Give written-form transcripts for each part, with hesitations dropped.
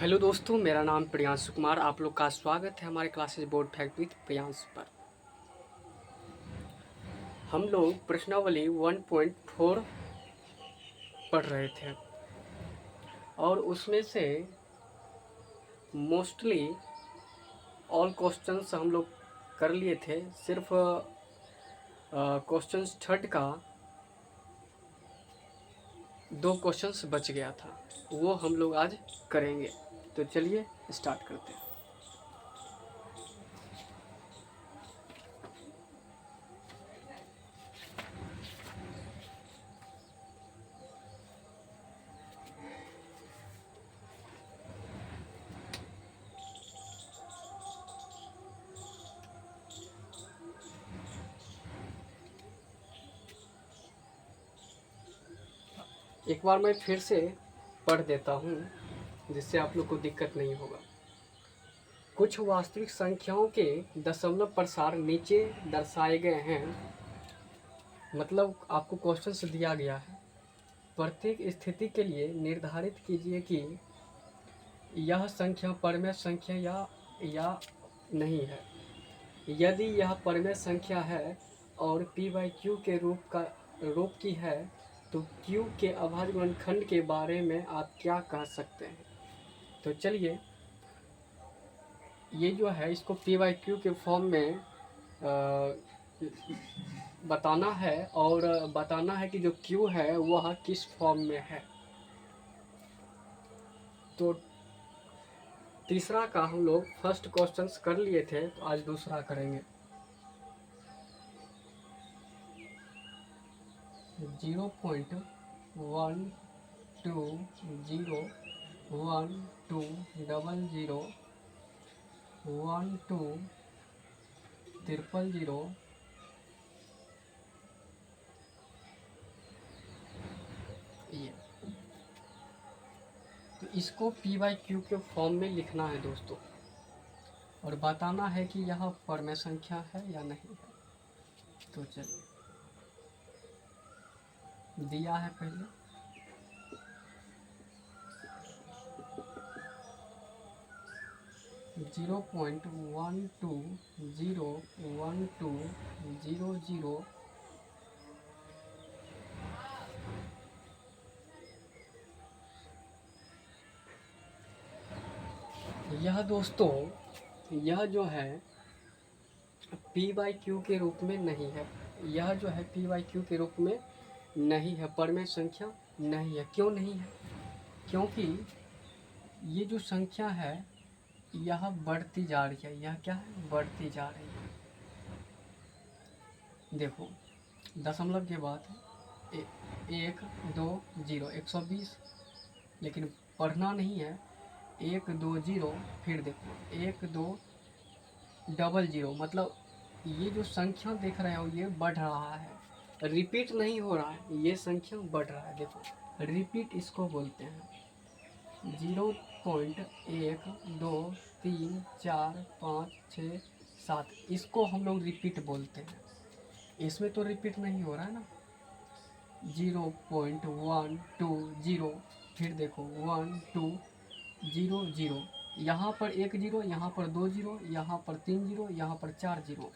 Hello दोस्तों, मेरा नाम प्रियांशु कुमार। आप लोग का स्वागत है हमारे classes board fact with Priyansh पर। हम लोग प्रश्नावली 1.4 पढ़ रहे थे और उसमें से मोस्टली ऑल क्वेश्चंस हम लोग कर लिए थे। सिर्फ क्वेश्चंस थर्ड का 2 क्वेश्चंस बच गया था, वो हम लोग आज करेंगे। तो चलिए स्टार्ट करते हैं। एक बार मैं फिर से पढ़ देता हूँ जिससे आप लोग को दिक्कत नहीं होगा। कुछ वास्तविक संख्याओं के दशमलव प्रसार नीचे दर्शाए गए हैं। मतलब आपको क्वेश्चन से दिया गया है, प्रत्येक स्थिति के लिए निर्धारित कीजिए कि यह संख्या परमेय संख्या या नहीं है। यदि यह परमेय संख्या है और p/q के रूप की है तो q के अभाज्य गुणनखंड के बारे में आप क्या कह सकते हैं। तो चलिए, ये जो है इसको p/q के फॉर्म में बताना है और बताना है कि जो q है वह किस फॉर्म में है। तो तीसरा का हम लोग फर्स्ट क्वेश्चंस कर लिए थे, तो आज दूसरा करेंगे। 0.12012001200 ये तो इसको p/q के फॉर्म में लिखना है दोस्तों, और बताना है कि यह परमेय संख्या है या नहीं है। तो चलिए, दिया है पहले 0.1201200। यह दोस्तों, यह जो है p/q के रूप में नहीं है। यह जो है p/q के रूप में नहीं है, परमेय संख्या नहीं है। क्यों नहीं है? क्योंकि ये जो संख्या है यह बढ़ती जा रही है। यह क्या है? बढ़ती जा रही है। देखो, दशमलव के बाद 120 120, लेकिन पढ़ना नहीं है। 120, फिर देखो 1200, मतलब ये जो संख्या देख रहे हो ये बढ़ रहा है, रिपीट नहीं हो रहा है, ये संख्या बढ़ रहा है। देखो, रिपीट इसको बोलते हैं। 0.1 2 3 4 5 6 7, इसको हम लोग रिपीट बोलते हैं। इसमें तो रिपीट नहीं हो रहा है ना। 0.120, फिर देखो 1200, यहाँ पर 10, यहाँ पर 20, यहाँ पर 30, यहाँ पर 40।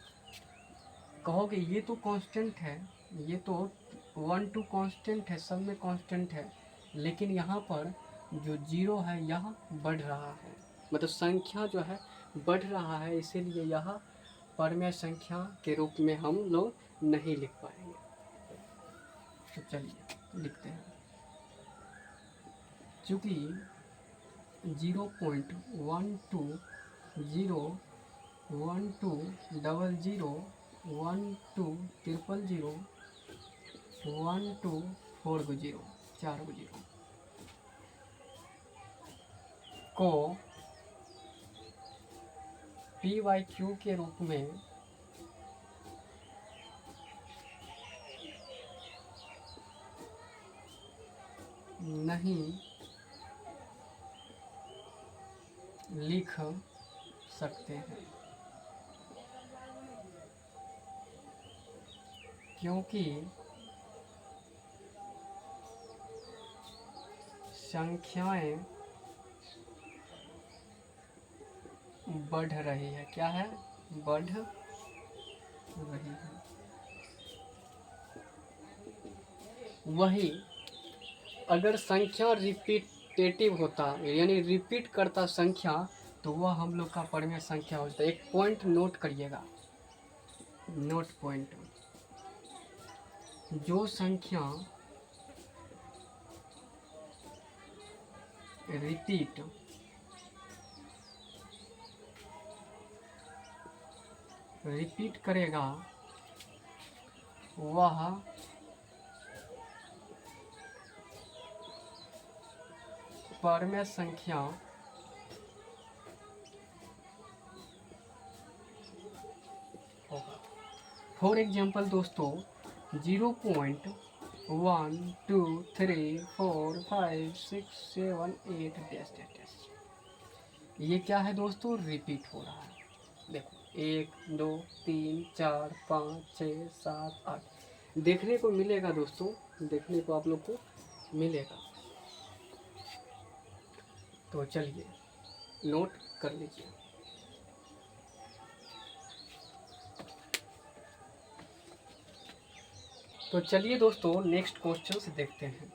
कहोगे ये तो कांस्टेंट है, ये तो 1 2 कांस्टेंट है, सब में कांस्टेंट है। लेकिन यहाँ पर जो 0 है यह बढ़ रहा है, मतलब संख्या जो है बढ़ रहा है, इसीलिए यह परमेय संख्या के रूप में हम लोग नहीं लिख पाएंगे। तो चलिए लिखते हैं। चूँकि 0.120120012001240 को p/q के रूप में नहीं लिख सकते हैं, क्योंकि संख्याएं बढ़ रही है। क्या है? बढ़ रही है। वही अगर संख्या रिपीटेटिव होता यानी रिपीट करता संख्या तो वह हम लोग का परमेय संख्या होता। एक पॉइंट नोट करिएगा, नोट पॉइंट। जो संख्या रिपीट करेगा वह परमेय संख्या होगा। फॉर एग्जाम्पल दोस्तों 0.1 2 3 4 5 6 7 8 डैश डैश डैश, ये क्या है दोस्तों? रिपीट हो रहा है। देखो 1 2 3 4 5 6 7 8 देखने को मिलेगा दोस्तों, देखने को आप लोग को मिलेगा। तो चलिए नोट कर लीजिए। तो चलिए दोस्तों नेक्स्ट क्वेश्चन से देखते हैं।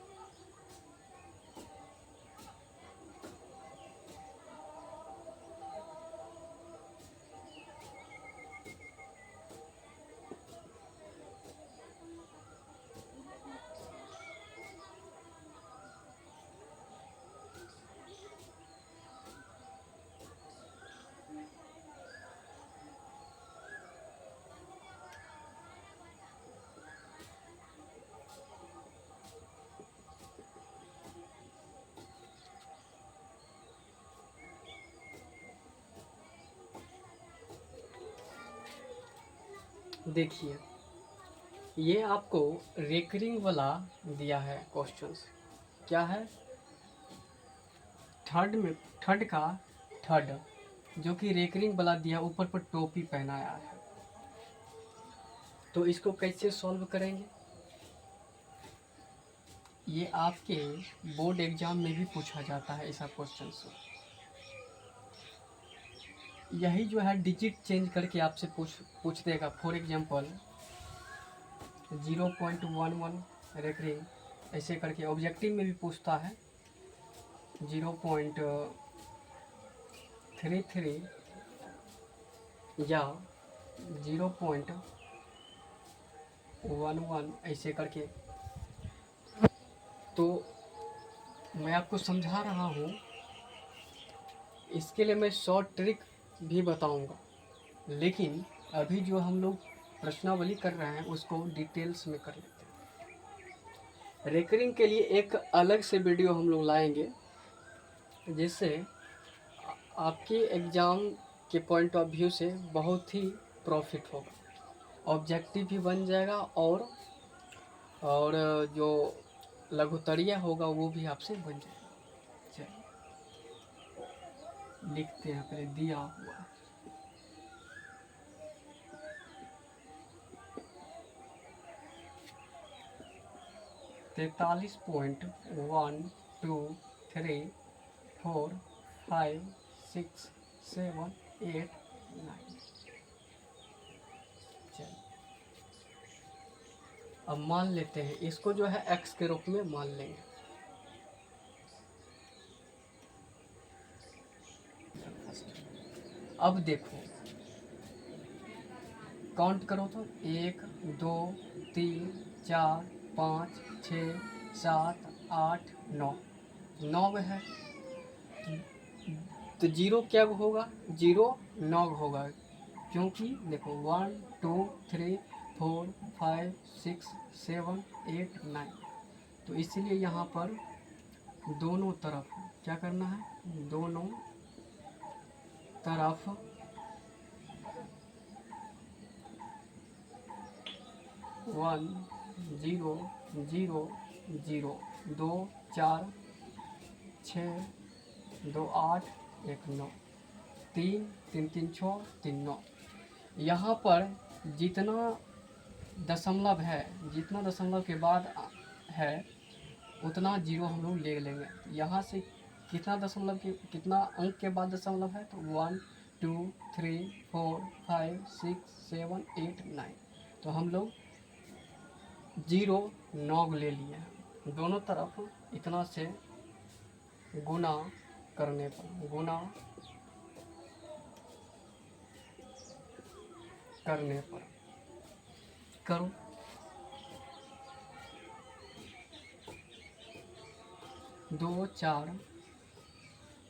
देखिए ये आपको रेकरिंग वाला दिया है क्वेश्चंस। क्या है? थर्ड में थर्ड का थर्ड जो कि रेकरिंग वाला दिया, ऊपर पर टोपी पहनाया है। तो इसको कैसे सॉल्व करेंगे? ये आपके बोर्ड एग्जाम में भी पूछा जाता है ऐसा क्वेश्चन। यही जो है डिजिट चेंज करके आपसे पूछ देगा। फॉर एग्जांपल 0.11 रेकरिंग ऐसे करके ऑब्जेक्टिव में भी पूछता है। 0.33 या 0.11 ऐसे करके। तो मैं आपको समझा रहा हूँ, इसके लिए मैं शॉर्ट ट्रिक भी बताऊंगा, लेकिन अभी जो हम लोग प्रश्नावली कर रहे हैं उसको डिटेल्स में कर लेते हैं। रेकरिंग के लिए एक अलग से वीडियो हम लोग लाएंगे जिससे आपके एग्ज़ाम के पॉइंट ऑफ व्यू से बहुत ही प्रॉफिट होगा, ऑब्जेक्टिव भी बन जाएगा और जो लघुतरीय होगा वो भी आपसे बन जाएगा। चलिए लिखते हैं पहले दिया हुआ। तैतालीस 43.1 2 3 4 5 6 7 8 9। चलिए अब मान लेते हैं इसको जो है x के रूप में मान लेंगे। अब देखो काउंट करो तो 1 2 3 4 5 6 7 8 9 9 है। तो जीरो क्या होगा? 0 9 होगा, क्योंकि देखो 1 2 3 4 5 6 7 8 9। तो इसलिए यहाँ पर दोनों तरफ क्या करना है? दोनों तरफ 1 0 0 0 2 4 6 2 8 1 9 3 3 3 6 3 9। यहाँ पर जितना दशमलव है, जितना दशमलव के बाद है उतना जीरो हम लोग ले लेंगे। यहाँ से कितना दशमलव के कितना अंक के बाद दशमलव है? तो 1 2 3 4 5 6 7 8 9। तो हम लोग 0 9 ले लिए हैं। दोनों तरफ इतना से गुना करने पर, गुना करने पर करो। 2 4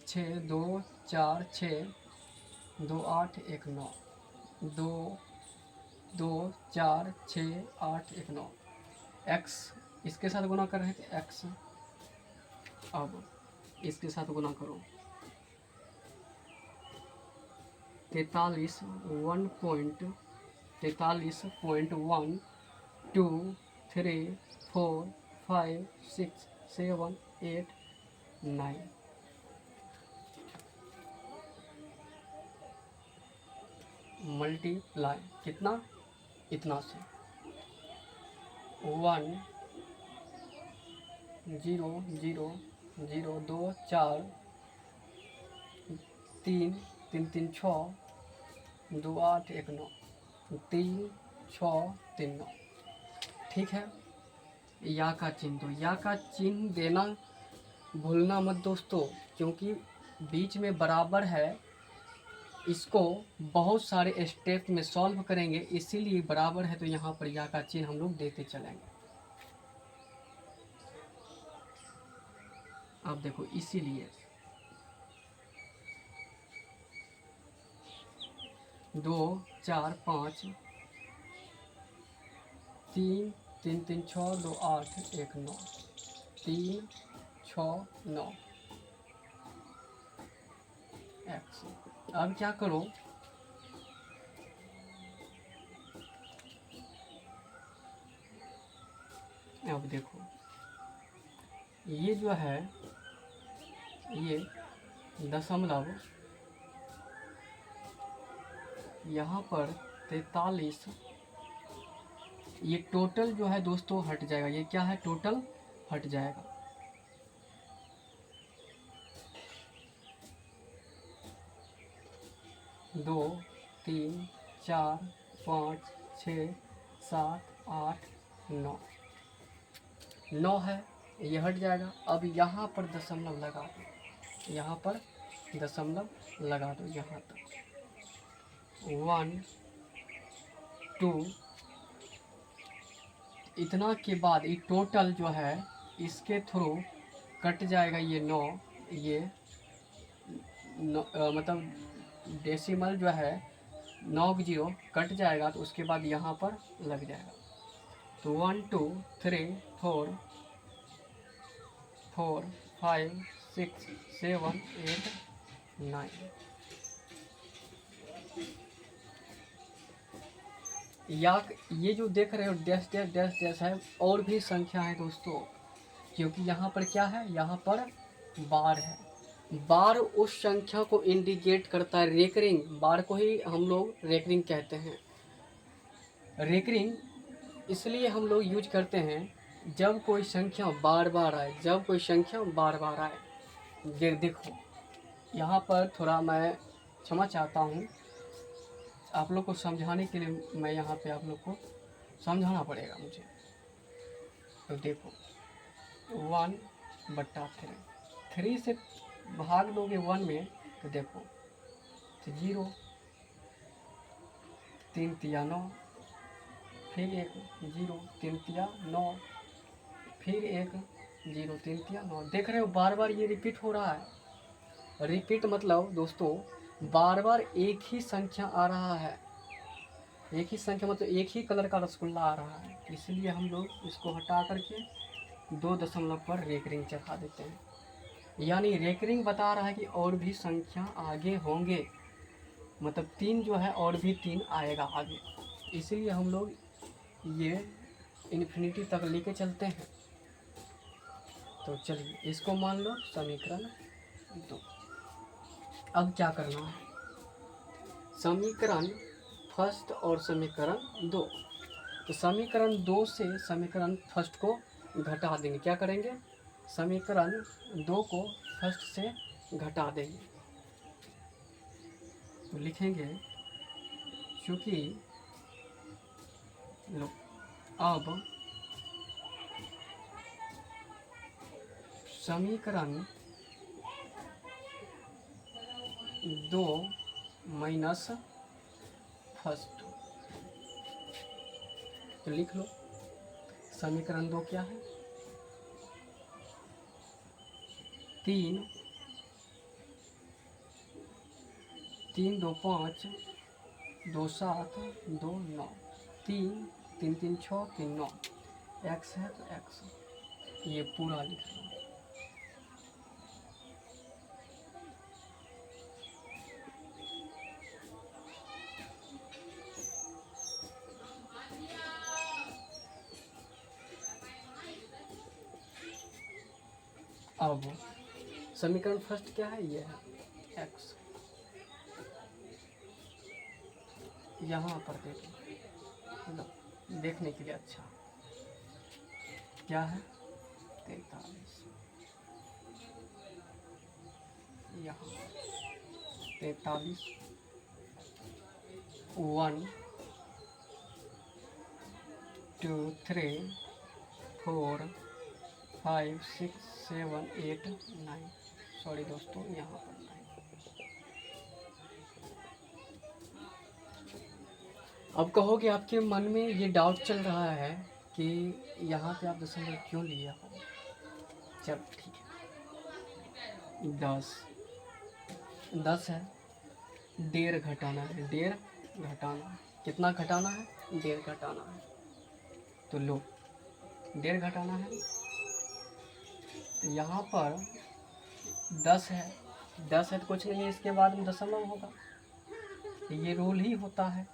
6 2 4 6 2 8 1 9 2 2 4 6 8 1 9 x इसके साथ गुना कर रहे थे x। अब इसके साथ गुना करो 43 1.43.1 2 3 4 5 6 7 8 9। मल्टीप्लाई कितना, इतना से 1 0 0 0 2 4 3 3 3 6 2 8 1 9 3 6 3 9। ठीक है। या का चिन्ह, तो या का चिन्ह देना भूलना मत दोस्तों, क्योंकि बीच में बराबर है। इसको बहुत सारे स्टेप में सॉल्व करेंगे, इसीलिए बराबर है तो यहाँ पर या का चिन्ह हम लोग देते चलेंगे। अब देखो इसीलिए 2 4 5 3 3 3 6 2 8 1 9 3 6 9 x। अब क्या करो, अब देखो ये जो है ये दशमलव यहाँ पर 43, ये टोटल जो है दोस्तों हट जाएगा। ये क्या है, टोटल हट जाएगा। दो 3 4 5 6 7 8 9 9 है, ये हट जाएगा। अब यहाँ पर दशमलव लगा दो, यहाँ पर दशमलव लगा दो यहाँ तक। 1 2 इतना के बाद ये टोटल जो है इसके थ्रू कट जाएगा। ये 9, ये मतलब डेसिमल जो है 9 0 कट जाएगा, तो उसके बाद यहाँ पर लग जाएगा। तो 1 2 3 4 4 5 6 7 8 9। या ये जो देख रहे हो डैश डैश डैश डैश है, और भी संख्या है दोस्तों, क्योंकि यहाँ पर क्या है, यहाँ पर बार है। बार उस संख्या को इंडिकेट करता है, रेकरिंग बार को ही हम लोग रेकरिंग कहते हैं। रेकरिंग इसलिए हम लोग यूज करते हैं जब कोई संख्या बार बार आए, जब कोई संख्या बार बार आए। देखो यहाँ पर थोड़ा मैं क्षमा चाहता हूँ, आप लोग को समझाने के लिए मैं यहाँ पे आप लोग को समझाना पड़ेगा मुझे। तो देखो 1/3 से भाग दोगे 1 में, तो देखो तो 0 3 तिया 9, फिर एक 0 3 तिया 9, फिर एक 0 3 तिया 9। देख रहे हो बार बार ये रिपीट हो रहा है। रिपीट मतलब दोस्तों बार बार एक ही संख्या आ रहा है, एक ही संख्या मतलब एक ही कलर का रसगुल्ला आ रहा है। इसलिए हम लोग इसको हटा करके 2 दशमलव पर रेकरिंग चढ़ा देते हैं। यानी रेकरिंग बता रहा है कि और भी संख्या आगे होंगे, मतलब 3 जो है और भी 3 आएगा आगे। इसलिए हम लोग ये इन्फिनिटी तक लेके चलते हैं। तो चलिए इसको मान लो समीकरण 2। अब क्या करना है, समीकरण फर्स्ट और समीकरण 2। तो समीकरण 2 से समीकरण फर्स्ट को घटा देंगे। क्या करेंगे, समीकरण 2 को फर्स्ट से घटा देंगे। तो लिखेंगे चूँकि लो अब समीकरण 2 माइनस फर्स्ट, तो लिख लो समीकरण 2 क्या है, 3 3 2 5 2 7 2 9 3 3 3 6 3 9 x है तो x ये पूरा लिख लो। अब समीकरण फर्स्ट क्या है, ये है x, यहाँ पर देखो देखने के लिए अच्छा क्या है 43, यहाँ 43 1 2 3 4 5 6 7 8 9, सॉरी दोस्तों यहाँ पर 9। अब कहोगे आपके मन में ये डाउट चल रहा है कि यहाँ पे आप दशमलव क्यों लिए हो। चलो ठीक है, 10 है, 1.5 घटाना है, 1.5 घटाना, कितना घटाना है, 1.5 घटाना है, तो लो 1.5 घटाना है, तो यहाँ पर 10 है, 10 है तो कुछ नहीं है, इसके बाद में दशमलव होगा, ये रूल ही होता है,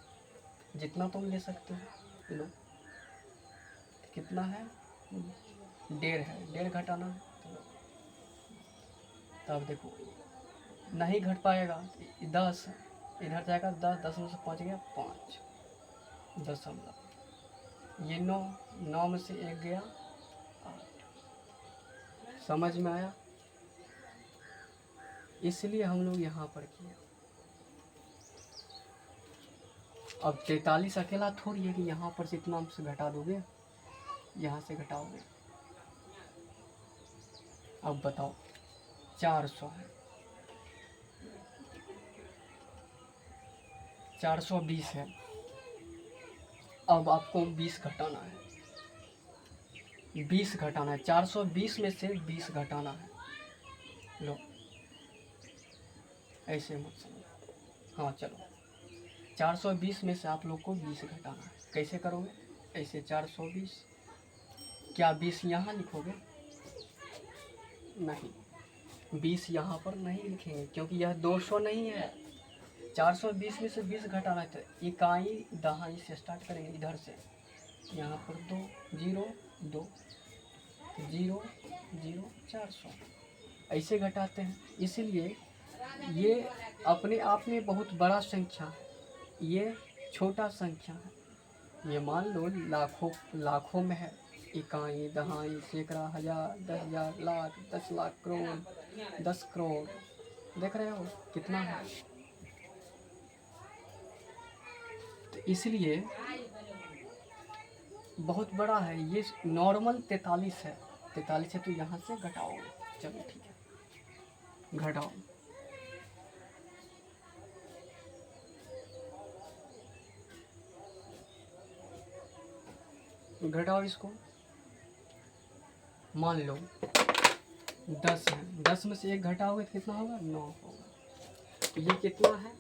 जितना तुम ले सकते हो लो। कितना है, 1.5 है, 1.5 घटाना है, तब देखो नहीं घट पाएगा, 10 इधर जाएगा, 10 10 में से 5 गया 5 दशमलव, ये 9 9 में से 1 गया 8। समझ में आया, इसलिए हम लोग यहाँ पर किए। अब 43 अकेला थोड़ी है कि यहाँ पर से इतना से घटा दोगे, यहाँ से घटाओगे। अब बताओ 400 है, 420 है, अब आपको 20 घटाना है, 20 घटाना है, 420 में से 20 घटाना है, लो ऐसे मत समझो। हाँ चलो 420 में से आप लोग को 20 घटाना है, कैसे करोगे, ऐसे 420, क्या 20 यहाँ लिखोगे, नहीं 20 यहाँ पर नहीं लिखेंगे क्योंकि यह 200 नहीं है, 420 में से 20 घटाना है, इकाई दहाई से स्टार्ट करेंगे, इधर से यहाँ पर 2 0 2 0 0 400 ऐसे घटाते हैं। इसलिए ये अपने आप में बहुत बड़ा संख्या है, ये छोटा संख्या है, ये मान लो लाखों में है, इकाई दहाई सैकड़ा हजार 10,000 लाख 10 लाख करोड़ 10 करोड़, देख रहे हो कितना है। तो इसलिए बहुत बड़ा है, ये नॉर्मल 43 है, 43 है तो यहाँ से घटाओगे, चलो ठीक है घटाओ, घटाओ इसको, मान लो 10 है, 10 में से 1 घटाओगे तो कितना होगा, 9 होगा। ये कितना है,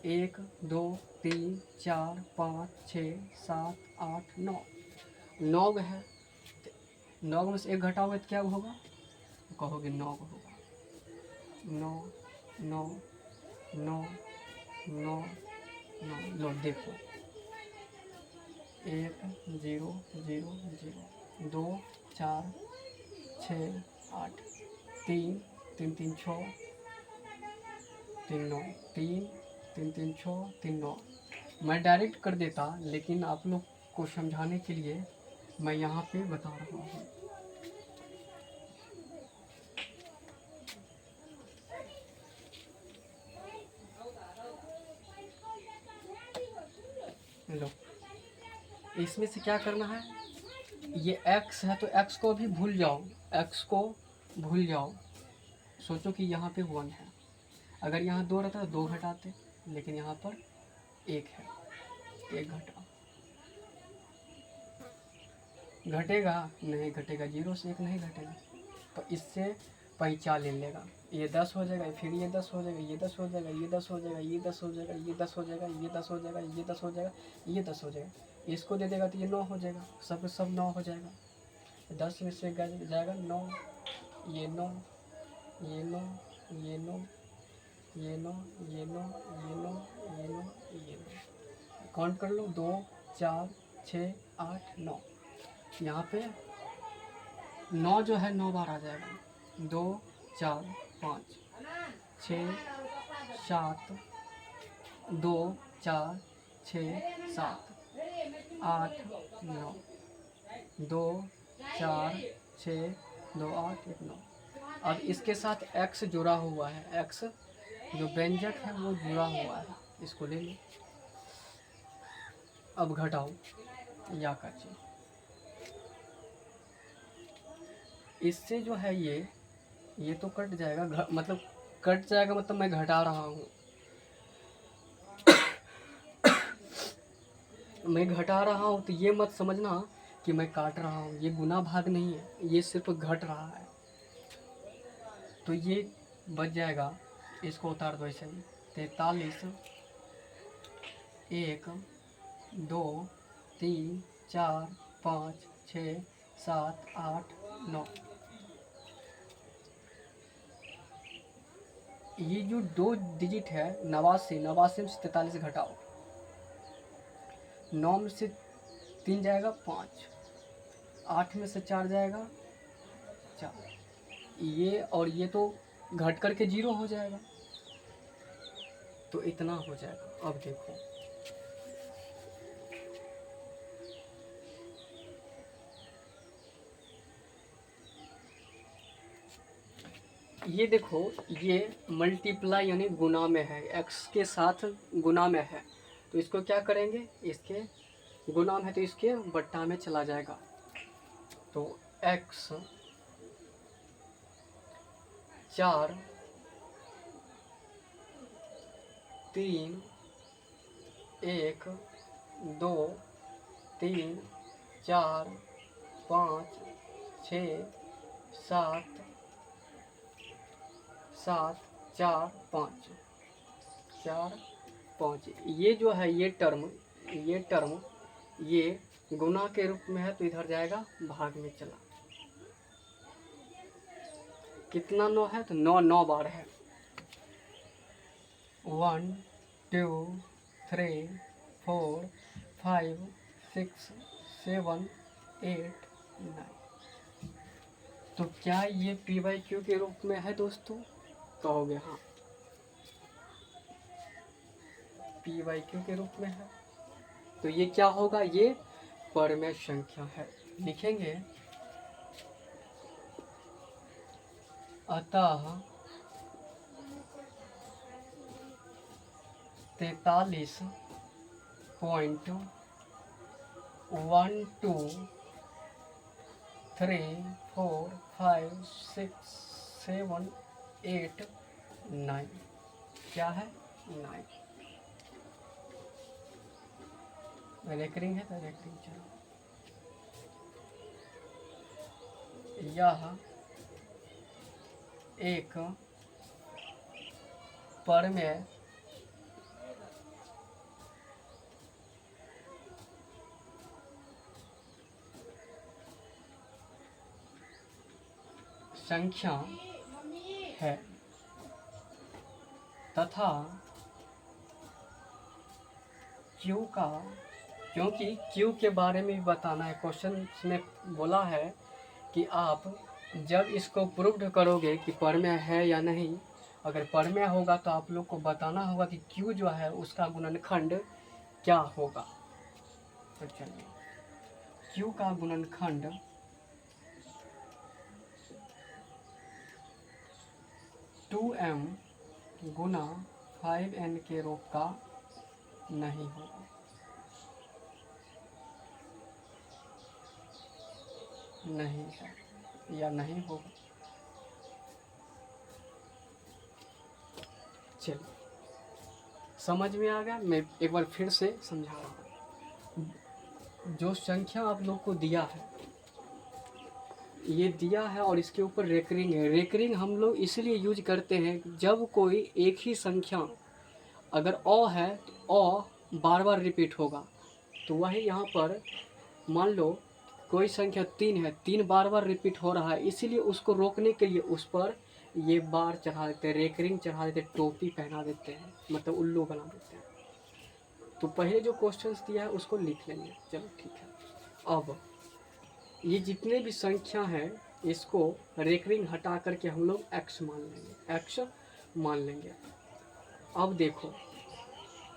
1 2 3 4 5 6 7 8 9, 9 है, 9 में से 1 घटाओगे तो क्या होगा, कहोगे 9 होगा, 9 9 9 9 9, लो देखो 1 0 0 0 2 4 6 8 3 3 3 6 3 9 3 3 3 6 3 9। मैं डायरेक्ट कर देता, लेकिन आप लोग को समझाने के लिए मैं यहाँ पे बता रहा हूँ। इसमें से क्या करना है, ये x है तो x को भी भूल जाओ, x को भूल जाओ। सोचो कि यहाँ पे 1 है, अगर यहाँ 2 रहता तो 2 घटाते, लेकिन यहाँ पर 1 है, 1 घटा। घटेगा नहीं, घटेगा, 0 से 1 नहीं घटेगा, तो इससे पैंचा ले लेगा, ये 10 हो जाएगा, फिर ये 10 हो जाएगा, ये 10 हो जाएगा, ये 10 हो जाएगा, ये 10 हो जाएगा, ये 10 हो जाएगा, ये 10 हो जाएगा, ये 10 हो जाएगा, ये 10 हो जाएगा, इसको दे देगा तो ये 9 हो जाएगा, सब 9 हो जाएगा। 10 में से जाएगा 9, ये 9, ये 9, ये 9, ये 9, ये 9, ये 9, ये 9, ये 9, काउंट कर लो, 2 4 6 8 9। यहाँ पे 9 जो है 9 बार आ जाएगा, 2 4 5 6 7, 2 4 6 7 8 9, 2 4 6 2 8 1 9। अब इसके साथ x जुड़ा हुआ है, x जो व्यंजक है वो जुड़ा हुआ है, इसको ले लो। अब घटाओ या का चीज, इससे जो है ये तो कट जाएगा, मतलब कट जाएगा, मतलब मैं घटा रहा हूँ मैं घटा रहा हूँ, तो ये मत समझना कि मैं काट रहा हूँ, ये गुना भाग नहीं है, ये सिर्फ घट रहा है। तो ये बच जाएगा, इसको उतार दो ऐसे ही, 43 1 2 3 4 5 6 7 8 9। ये जो 2 डिजिट है 89, 89 में से 43 घटाओ, 9 में से 3 जाएगा 5, 8 में से 4 जाएगा 4, ये और ये तो घट करके 0 हो जाएगा, तो इतना हो जाएगा। अब देखो ये देखो, ये मल्टीप्लाई यानी गुना में है, x के साथ गुना में है, तो इसको क्या करेंगे, इसके गुना में है तो इसके बट्टा में चला जाएगा, तो x 4 3 1 2 3 4 5 6 7 7 4 5 4 5, ये जो है ये टर्म ये गुना के रूप में है, तो इधर जाएगा भाग में चला। कितना 9 है, तो 9 बार है, 1 2 3 4 5 6 7 8 9। तो क्या ये p/q के रूप में है दोस्तों? कहोगे हाँ, p/q के रूप में है, तो ये क्या होगा, ये परमेय संख्या है। लिखेंगे अतः 43.12345678 9, क्या है 9। रेकरिंग है तो रेकरिंग चलो, यह एक परमेय संख्या है तथा Q का, क्योंकि Q के बारे में भी बताना है, क्वेश्चन में बोला है कि आप जब इसको प्रूव करोगे कि परमेय है या नहीं, अगर परमेय होगा तो आप लोग को बताना होगा कि Q जो है उसका गुणनखंड क्या होगा। तो चलिए, Q का गुणनखंड 2m गुना 5n के रूप का नहीं होगा। नहीं है या नहीं होगा। चलिए, समझ में आ गया। मैं एक बार फिर से समझा रहा हूँ। जो संख्या आप लोग को दिया है, ये दिया है और इसके ऊपर रेकरिंग है। रेकरिंग हम लोग इसलिए यूज करते हैं जब कोई एक ही संख्या अगर अ है तो अ बार बार रिपीट होगा। तो वही यहाँ पर मान लो कोई संख्या 3 है, 3 बार बार रिपीट हो रहा है, इसीलिए उसको रोकने के लिए उस पर ये बार चढ़ा देते हैं, रेकरिंग चढ़ा देते हैं, टोपी पहना देते हैं, मतलब उल्लू बना देते हैं। तो पहले जो क्वेश्चंस दिया है उसको लिख लेंगे। चलो ठीक है। अब ये जितने भी संख्या हैं इसको रेकरिंग हटा करके हम लोग एक्स मान लेंगे, एक्स मान लेंगे। अब देखो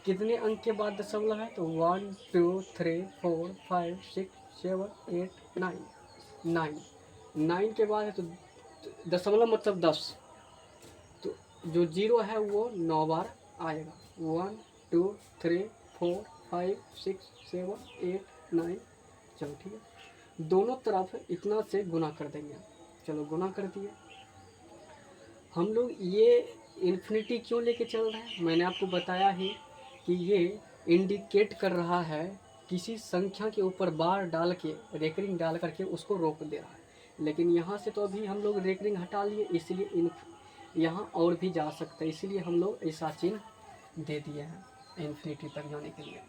कितने अंक के बाद दशमलव है, तो 1 2 3 4 5 6 7 8 9 9 के बाद है तो दशमलव मतलब 10। तो जो जीरो है वो 9 बार आएगा। 1 2 3 4 5 6 7 8 9। चलो ठीक है, दोनों तरफ इतना से गुना कर देंगे। चलो गुना कर दिए। हम लोग ये इन्फिनिटी क्यों लेके चल रहे हैं, मैंने आपको बताया ही कि ये इंडिकेट कर रहा है किसी संख्या के ऊपर बार डाल के रेकरिंग डाल करके उसको रोक दे रहा है। लेकिन यहाँ से तो अभी हम लोग रेकरिंग हटा लिए, इसलिए यहाँ और भी जा सकते हैं, इसलिए हम लोग ऐसा चिन्ह दे दिए हैं इन्फिनिटी तक जाने के लिए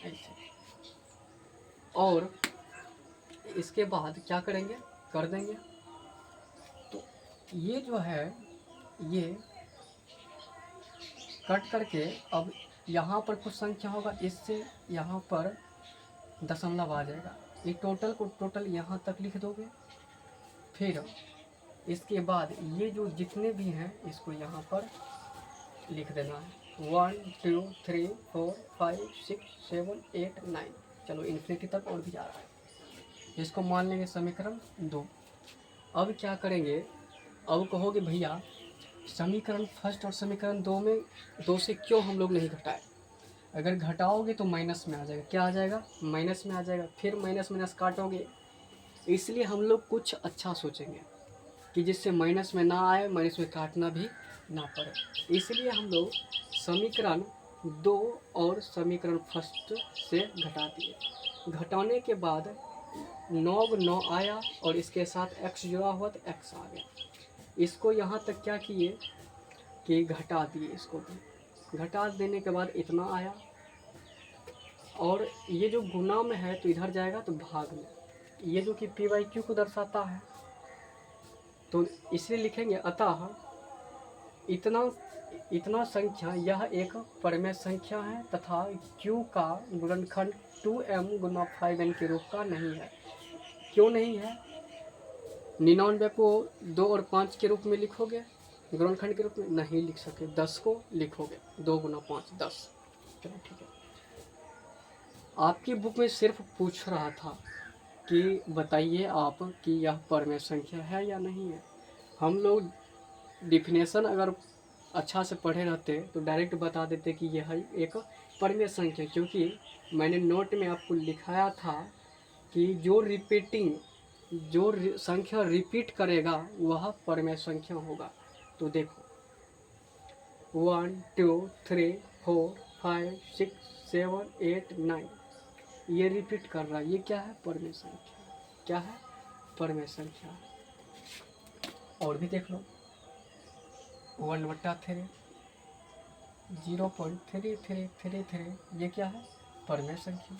ऐसे। और इसके बाद क्या करेंगे, कर देंगे। तो ये जो है ये कट करके अब यहाँ पर कुछ संख्या होगा, इससे यहाँ पर दशमलव आ जाएगा। ये टोटल को टोटल यहाँ तक लिख दोगे। फिर इसके बाद ये जो जितने भी हैं इसको यहाँ पर लिख देना है। 1 2 3 4 5 6 7 8 9। चलो इन्फिनिटी तक और भी जा रहा है। इसको मान लेंगे समीकरण 2। अब क्या करेंगे, अब कहोगे भैया समीकरण फर्स्ट और समीकरण 2 में 2 से क्यों हम लोग नहीं घटाए। अगर घटाओगे तो माइनस में आ जाएगा। क्या आ जाएगा, माइनस में आ जाएगा। फिर माइनस माइनस काटोगे, इसलिए हम लोग कुछ अच्छा सोचेंगे कि जिससे माइनस में ना आए, माइनस में काटना भी ना पड़े। इसलिए हम लोग समीकरण 2 और समीकरण फर्स्ट से घटा दिए। घटाने के बाद 9 आया और इसके साथ x जुड़ा हुआ तो x आ गया। इसको यहाँ तक क्या किए कि घटा दिए, इसको भी घटा देने के बाद इतना आया। और ये जो गुना में है तो इधर जाएगा तो भाग में, ये जो कि p/q को दर्शाता है तो इसलिए लिखेंगे अतः इतना संख्या यह एक परमेय संख्या है तथा q का गुणनखंड 2m गुना 5n के रूप का नहीं है। क्यों नहीं है, 99 को 2 और 5 के रूप में लिखोगे, गुणनखंड के रूप में नहीं लिख सके। 10 को लिखोगे 2 गुना 5 10। चलो ठीक है। आपकी बुक में सिर्फ पूछ रहा था कि बताइए आप कि यह परमेय संख्या है या नहीं है। हम लोग डिफिनेशन अगर अच्छा से पढ़े रहते तो डायरेक्ट बता देते कि यह एक परमेय संख्या, क्योंकि मैंने नोट में आपको लिखाया था कि जो संख्या रिपीट करेगा वह परमेय संख्या होगा। तो देखो 1 2 3 4 5 6 7 8 9 ये रिपीट कर रहा है, ये क्या है, परमेय संख्या। क्या है, परमेय संख्या। और भी देख लो 1/3 0.3333 ये क्या है, परमेय संख्या।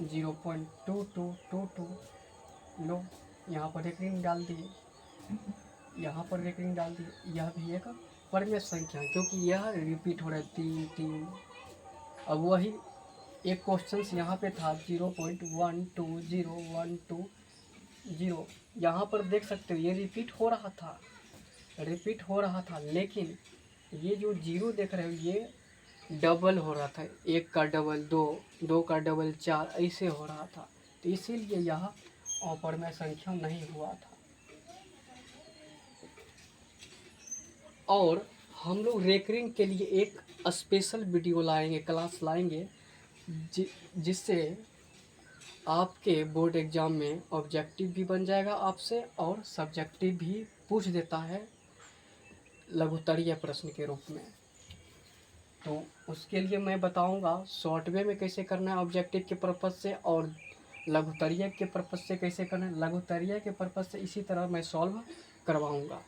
0.2222 लो, यहाँ पर एक रिंग डाल दिए, यहाँ पर एक रिंग डाल दिए, यह भी एक परमेय संख्या है क्योंकि यह रिपीट हो रहा है 3 3। अब वही एक क्वेश्चन यहाँ पे था 0.120 यहाँ पर देख सकते हो ये रिपीट हो रहा था, लेकिन ये जो जीरो देख रहे हो ये डबल हो रहा था, 1 का डबल 2, 2 का डबल 4 ऐसे हो रहा था, तो इसीलिए यह अपरमेय संख्या नहीं हुआ था। और हम लोग रेकरिंग के लिए एक स्पेशल वीडियो लाएंगे, क्लास लाएंगे, जिससे आपके बोर्ड एग्ज़ाम में ऑब्जेक्टिव भी बन जाएगा आपसे और सब्जेक्टिव भी पूछ देता है लघुत्तरीय प्रश्न के रूप में। तो उसके लिए मैं बताऊंगा शॉर्ट वे में कैसे करना है ऑब्जेक्टिव के पर्पज़ से, और लघुत्तरीय के पर्पज़ से कैसे करना है। लघुत्तरीय के पर्पज़ से इसी तरह मैं सॉल्व करवाऊंगा।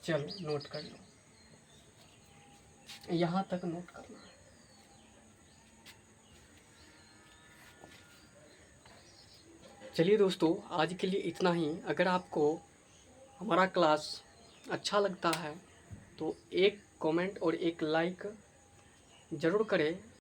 चलो नोट कर लो, यहाँ तक नोट करना है। चलिए दोस्तों, आज के लिए इतना ही। अगर आपको हमारा क्लास अच्छा लगता है तो एक कमेंट और एक लाइक ज़रूर करें।